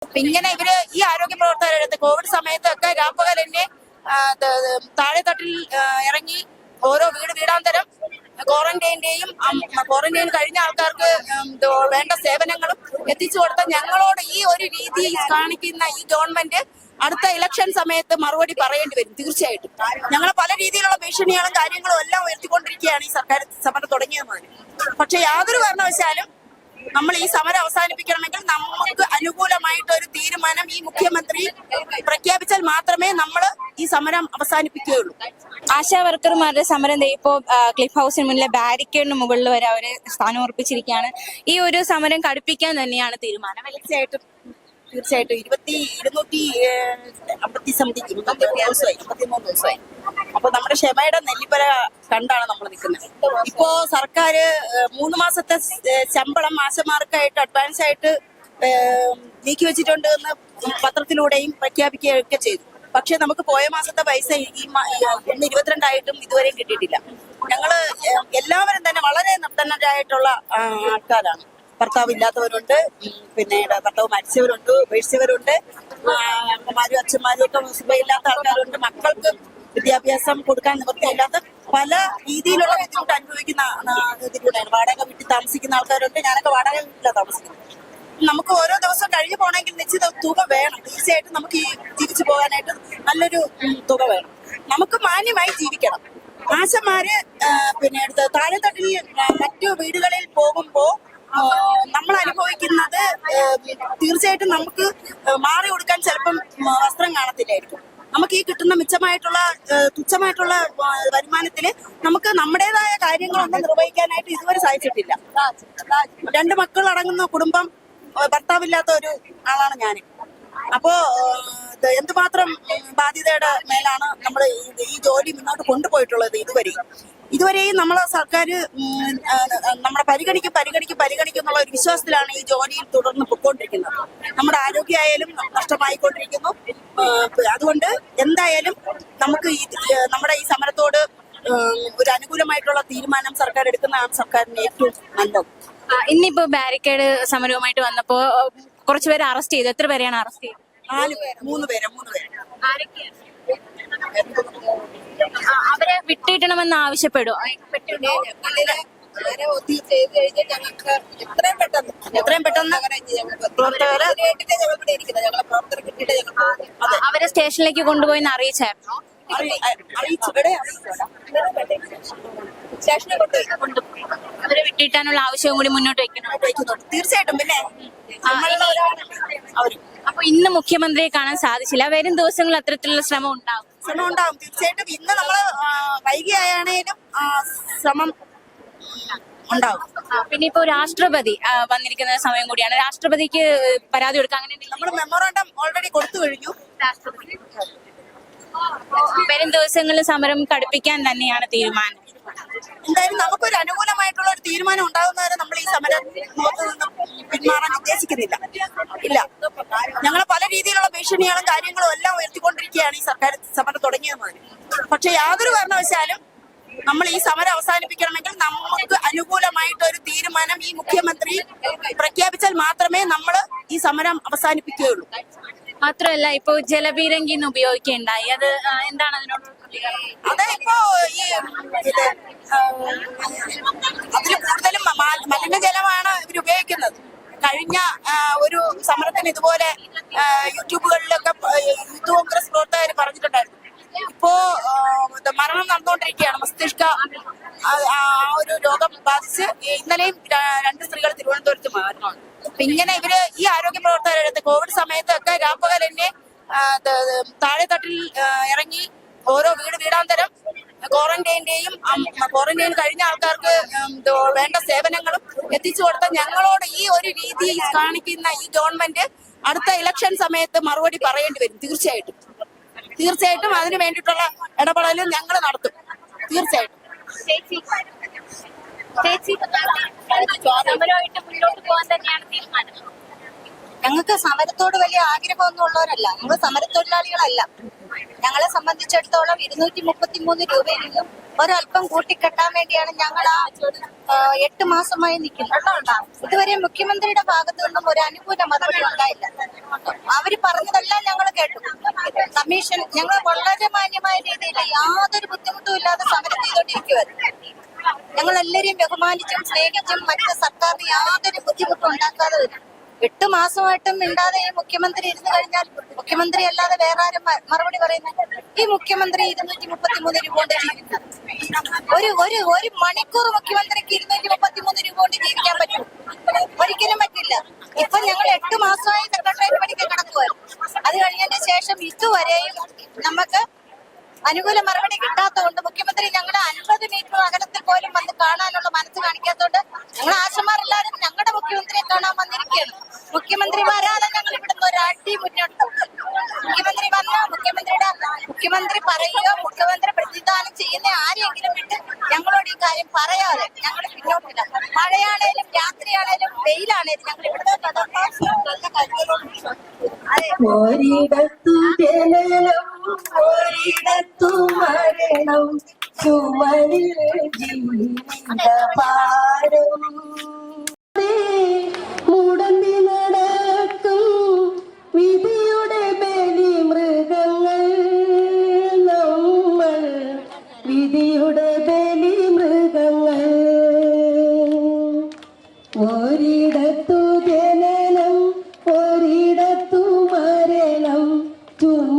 ഇങ്ങനെ ഇവര് ഈ ആരോഗ്യ പ്രവർത്തകരെടുത്ത് കോവിഡ് സമയത്തൊക്കെ രാപ്പകൽ തന്നെ താഴെത്തട്ടിൽ ഇറങ്ങി ഓരോ വീടാന്തരം ക്വാറന്റൈൻ കഴിഞ്ഞ ആൾക്കാർക്ക് വേണ്ട സേവനങ്ങളും എത്തിച്ചു കൊടുത്ത ഞങ്ങളോട് ഈ ഒരു രീതി കാണിക്കുന്ന ഈ ഗവൺമെന്റ് അടുത്ത ഇലക്ഷൻ സമയത്ത് മറുപടി പറയേണ്ടി വരും. തീർച്ചയായിട്ടും ഞങ്ങൾ പല രീതിയിലുള്ള ഭീഷണികളും കാര്യങ്ങളും എല്ലാം ഉയർത്തിക്കൊണ്ടിരിക്കുകയാണ് ഈ സർക്കാർ സമരം തുടങ്ങിയത് മുതൽ. പക്ഷെ യാതൊരു കാരണവശാലും നമ്മൾ ഈ സമരം അവസാനിപ്പിക്കണമെങ്കിൽ നമുക്ക് അനുകൂലമായിട്ട് ഒരു തീരുമാനം ഈ മുഖ്യമന്ത്രി പ്രഖ്യാപിച്ചാൽ മാത്രമേ നമ്മൾ ഈ സമരം അവസാനിപ്പിക്കുകയുള്ളൂ. ആശാ വർക്കർമാരുടെ സമരം ഇപ്പോ ക്ലിഫ് ഹൗസിന് മുന്നിലെ ബാരിക്കേഡിന് മുകളിൽ വരെ അവര് സ്ഥാനം ഉറപ്പിച്ചിരിക്കുകയാണ്. ഈ ഒരു സമരം കടുപ്പിക്കാൻ തന്നെയാണ് തീരുമാനം. തീർച്ചയായിട്ടും 53 ദിവസമായി. അപ്പൊ നമ്മുടെ ക്ഷമയുടെ നെല്ലിപ്പല കണ്ടാണ് നമ്മൾ നിൽക്കുന്നത്. ഇപ്പോ സർക്കാർ 3 മാസത്തെ ശമ്പളം ആശമാർക്കായിട്ട് അഡ്വാൻസ് ആയിട്ട് നീക്കി വെച്ചിട്ടുണ്ട് എന്ന് പത്രത്തിലൂടെയും പ്രഖ്യാപിക്കുകയൊക്കെ ചെയ്തു. പക്ഷെ നമുക്ക് പോയ മാസത്തെ പൈസ ഇന്ന് 22 ആയിട്ടും ഇതുവരെയും കിട്ടിയിട്ടില്ല. ഞങ്ങള് എല്ലാവരും തന്നെ വളരെ നിർധനരായിട്ടുള്ള ആൾക്കാരാണ്. ഭർത്താവ് ഇല്ലാത്തവരുണ്ട്, പിന്നെ ഭർത്താവ് മരിച്ചവരുണ്ട്, ഉപേക്ഷിച്ചവരുണ്ട്, അമ്മമാരും അച്ഛന്മാരും ഒക്കെ സുഖമില്ലാത്ത ആൾക്കാരുണ്ട്, മക്കൾക്ക് വിദ്യാഭ്യാസം കൊടുക്കാൻ നിവൃത്തിയില്ലാത്ത പല രീതിയിലുള്ള ബുദ്ധിമുട്ട് അനുഭവിക്കുന്ന ഇതിലൂടെയാണ്. വാടക വീട്ടിൽ താമസിക്കുന്ന ആൾക്കാരുണ്ട്. ഞാനൊക്കെ വാടക വീട്ടിലാണ് താമസിക്കുന്നത്. നമുക്ക് ഓരോ ദിവസം കഴിഞ്ഞു പോകണമെങ്കിൽ നിശ്ചിത തുക വേണം. തീർച്ചയായിട്ടും നമുക്ക് ഈ തിരിച്ചു പോകാനായിട്ട് നല്ലൊരു തുക വേണം. നമുക്ക് മാന്യമായി ജീവിക്കണം. ആശമാര് പിന്നെ താഴെത്തട്ടിൽ മറ്റു വീടുകളിൽ പോകുമ്പോ നമ്മൾ അനുഭവിക്കുന്നത് തീർച്ചയായിട്ടും നമുക്ക് മാറി കൊടുക്കാൻ ചിലപ്പം വസ്ത്രം കാണത്തില്ലായിരിക്കും. നമുക്ക് ഈ കിട്ടുന്ന മിച്ചമായിട്ടുള്ള തുച്ഛമായിട്ടുള്ള വരുമാനത്തില് നമുക്ക് നമ്മുടേതായ കാര്യങ്ങളൊന്നും നിർവഹിക്കാനായിട്ട് ഇതുവരെ സാധിച്ചിട്ടില്ല. 2 മക്കൾ അടങ്ങുന്ന കുടുംബം, ഭർത്താവില്ലാത്ത ഒരു ആളാണ് ഞാൻ. അപ്പോ എന്തുമാത്രം ബാധ്യതയുടെ മേലാണ് നമ്മൾ ഈ ജോലി മുന്നോട്ട് കൊണ്ടുപോയിട്ടുള്ളത്. ഇതുവരെയും നമ്മളെ സർക്കാർ നമ്മളെ പരിഗണിക്കുന്നുള്ള ഒരു വിശ്വാസത്തിലാണ് ഈ ജോലിയിൽ തുടർന്ന് പൊയ്ക്കൊണ്ടിരിക്കുന്നത്. നമ്മുടെ ആരോഗ്യമായാലും നഷ്ടമായിക്കൊണ്ടിരിക്കുന്നു. അതുകൊണ്ട് എന്തായാലും നമുക്ക് നമ്മുടെ ഈ സമരത്തോട് ഒരു അനുകൂലമായിട്ടുള്ള തീരുമാനം സർക്കാർ എടുക്കുന്നതാണ് സർക്കാരിന് ഏറ്റവും നല്ലത്. ഇന്നിപ്പോ ബാരിക്കേഡ് സമരവുമായിട്ട് വന്നപ്പോ കുറച്ചുപേരെ അറസ്റ്റ് ചെയ്തു. എത്ര പേരെയാണ് അറസ്റ്റ് ചെയ്തത്? 3 പേരെ. അവരെ വിട്ടിട്ടണമെന്ന് ആവശ്യപ്പെടും. എത്രയും പെട്ടെന്ന് അവരെ സ്റ്റേഷനിലേക്ക് കൊണ്ടുപോയി അറിയിച്ചായിരുന്നു. അവരെ വിട്ടിട്ടാനുള്ള ആവശ്യവും കൂടി മുന്നോട്ട് വെക്കണം. തീർച്ചയായിട്ടും. പിന്നെ അപ്പൊ ഇന്ന് മുഖ്യമന്ത്രിയെ കാണാൻ സാധിച്ചില്ല. വരും ദിവസങ്ങളിൽ അത്തരത്തിലുള്ള ശ്രമം ഉണ്ടാവും. തീർച്ചയായിട്ടും. ഇന്ന് നമ്മള് വൈകിയാണേലും ശ്രമം ഉണ്ടാവും. പിന്നെ ഇപ്പോ രാഷ്ട്രപതി വന്നിരിക്കുന്ന സമയം കൂടിയാണ്. രാഷ്ട്രപതിക്ക് പരാതി കൊടുക്കാൻ അങ്ങനെ നമ്മൾ മെമ്മോറാണ്ടം ഓൾറെഡി കൊടുത്തു കഴിഞ്ഞു. വരും ദിവസങ്ങളിൽ സമരം കടുപ്പിക്കാൻ തന്നെയാണ് തീരുമാനം. എന്തായാലും നമുക്കൊരു അനുകൂലമായിട്ടുള്ള ഒരു തീരുമാനം ഉണ്ടാകുന്നവരെ നമ്മൾ ഈ സമരത്തിൽ നിന്ന് പിന്മാറാൻ ഉദ്ദേശിക്കുന്നില്ല. ഇല്ല, ഞങ്ങൾ പല രീതിയിലുള്ള ഭീഷണികളും കാര്യങ്ങളും എല്ലാം ഉയർത്തിക്കൊണ്ടിരിക്കുകയാണ് ഈ സർക്കാർ സമരം തുടങ്ങിയത് മുതൽ. പക്ഷെ യാതൊരു കാരണവശാലും നമ്മൾ ഈ സമരം അവസാനിപ്പിക്കണമെങ്കിൽ നമുക്ക് അനുകൂലമായിട്ട് ഒരു തീരുമാനം ഈ മുഖ്യമന്ത്രി പ്രഖ്യാപിച്ചാൽ മാത്രമേ നമ്മൾ ഈ സമരം അവസാനിപ്പിക്കുകയുള്ളൂ. മാത്രമല്ല ഇപ്പോ ജലപീരങ്കി ഉപയോഗിക്കുകയുണ്ടായി. അത് എന്താണ് അതിനോട്? ഇപ്പോ ഈ അതിൽ കൂടുതലും മലിനജലമാണ് ഇവർ ഉപയോഗിക്കുന്നത്. കഴിഞ്ഞ ഒരു സമരത്തിന് ഇതുപോലെ യൂട്യൂബുകളിലൊക്കെ യൂത്ത് കോൺഗ്രസ് പ്രവർത്തകർ പറഞ്ഞിട്ടുണ്ടായിരുന്നു. ഇപ്പോ മരണം നടന്നുകൊണ്ടിരിക്കുകയാണ്. മസ്തിഷ്ക ഒരു രോഗം ബാധിച്ച് ഇന്നലെയും 2 സ്ത്രീകൾ തിരുവനന്തപുരത്ത് മരണമാണ്. ഇങ്ങനെ ഇവര് ഈ ആരോഗ്യ പ്രവർത്തകരെടുത്ത് കോവിഡ് സമയത്തൊക്കെ രാപ്പകൽ തന്നെ താഴെത്തട്ടിൽ ഇറങ്ങി ഓരോ വീടാന്തരം ക്വാറന്റൈൻ കഴിഞ്ഞ ആൾക്കാർക്ക് വേണ്ട സേവനങ്ങളും എത്തിച്ചു കൊടുത്ത ഞങ്ങളോട് ഈ ഒരു രീതി കാണിക്കുന്ന ഈ ഗവൺമെന്റ് അടുത്ത ഇലക്ഷൻ സമയത്ത് മറുപടി പറയേണ്ടി വരും. തീർച്ചയായിട്ടും അതിന് വേണ്ടിയിട്ടുള്ള ഇടപെടലും ഞങ്ങൾ നടത്തും. തീർച്ചയായിട്ടും. സമരമായിട്ട് മുന്നോട്ട് പോകാൻ തന്നെയാണ് തീരുമാനം. ഞങ്ങൾക്ക് സമരത്തോട് വലിയ ആഗ്രഹമൊന്നും ഉള്ളവരല്ല, ഞങ്ങൾ സമരത്തൊഴിലാളികളല്ല. ഞങ്ങളെ സംബന്ധിച്ചിടത്തോളം 233 രൂപയിൽ നിന്നും ഒരല്പം കൂട്ടിക്കെട്ടാൻ വേണ്ടിയാണ് ഞങ്ങൾ ആ 8 മാസമായി നിൽക്കുന്നത്. ഇതുവരെ മുഖ്യമന്ത്രിയുടെ ഭാഗത്തു നിന്നും ഒരു അനുകൂല മറുപടി ഉണ്ടായില്ല. അവര് പറഞ്ഞതെല്ലാം ഞങ്ങൾ കേട്ടു. കമ്മീഷൻ ഞങ്ങൾ വളരെ മാന്യമായ രീതിയിൽ യാതൊരു ബുദ്ധിമുട്ടും ഇല്ലാതെ സമരം ചെയ്തുകൊണ്ടിരിക്കുവായിരുന്നു. ഞങ്ങൾ എല്ലാവരെയും ബഹുമാനിച്ചും സ്നേഹിച്ചും മറ്റ് സർക്കാരിന് യാതൊരു ബുദ്ധിമുട്ടും ഉണ്ടാക്കാതെ വരും. 8 മാസമായിട്ടും മിണ്ടാതെ ഈ മുഖ്യമന്ത്രി ഇരുന്ന് കഴിഞ്ഞാൽ മുഖ്യമന്ത്രി അല്ലാതെ വേറെ ആരും മറുപടി പറയുന്നത്? ഈ മുഖ്യമന്ത്രി 233 രൂപ കൊണ്ട് ജീവിക്കുന്നത് ഒരു മണിക്കൂർ മുഖ്യമന്ത്രിക്ക് 233 രൂപ കൊണ്ട് ജീവിക്കാൻ പറ്റും? ഒരിക്കലും പറ്റില്ല. ഇപ്പൊ ഞങ്ങൾ 8 മാസമായി സെക്രട്ടേറിയറ്റ് പണിക്ക് കിടക്കുമായിരുന്നു. അത് കഴിഞ്ഞതിന് ശേഷം ഇതുവരെയും നമുക്ക് അനുകൂല മറുപടി കിട്ടാത്തതുകൊണ്ട് മുഖ്യമന്ത്രി ഞങ്ങളെ 50 മീറ്റർ അകലത്തിൽ പോലും വന്ന് കാണാനുള്ള മനസ്സ് കാണിക്കാത്തതുകൊണ്ട് ഞങ്ങൾ ആശമാരെല്ലാവരും ഞങ്ങളുടെ മുഖ്യമന്ത്രിയെ കാണാൻ വന്നിരിക്കുകയാണ്. മുഖ്യമന്ത്രി വരാതെ ഞങ്ങൾ ഇവിടുന്ന് ഒരു അടി മുന്നോട്ട്. മുഖ്യമന്ത്രി വന്ന മുഖ്യമന്ത്രി പറയുകയോ മുഖ്യമന്ത്രി പ്രതിദാനം ചെയ്യുന്ന ആരെങ്കിലും വിട്ട് ഞങ്ങളോട് ഈ കാര്യം പറയാതെ ഞങ്ങൾ പിന്നോട്ടില്ല. മഴയാണേലും രാത്രിയാണേലും വെയിലാണേലും ഞങ്ങൾ ഇവിടുത്തെ ഒരിടത്തു ജനനം ഒരിടത്തു മരണം ചുമലിൽ ജീവിതഭാരം മുടന്തി നടക്കും വിധിയുടെ ബലി മൃഗങ്ങൾ നമ്മൾ വിധിയുടെ ബലി മൃഗങ്ങൾ ഒരിടത്തു ജനനം ഒരിടത്തു മരണം ചുമ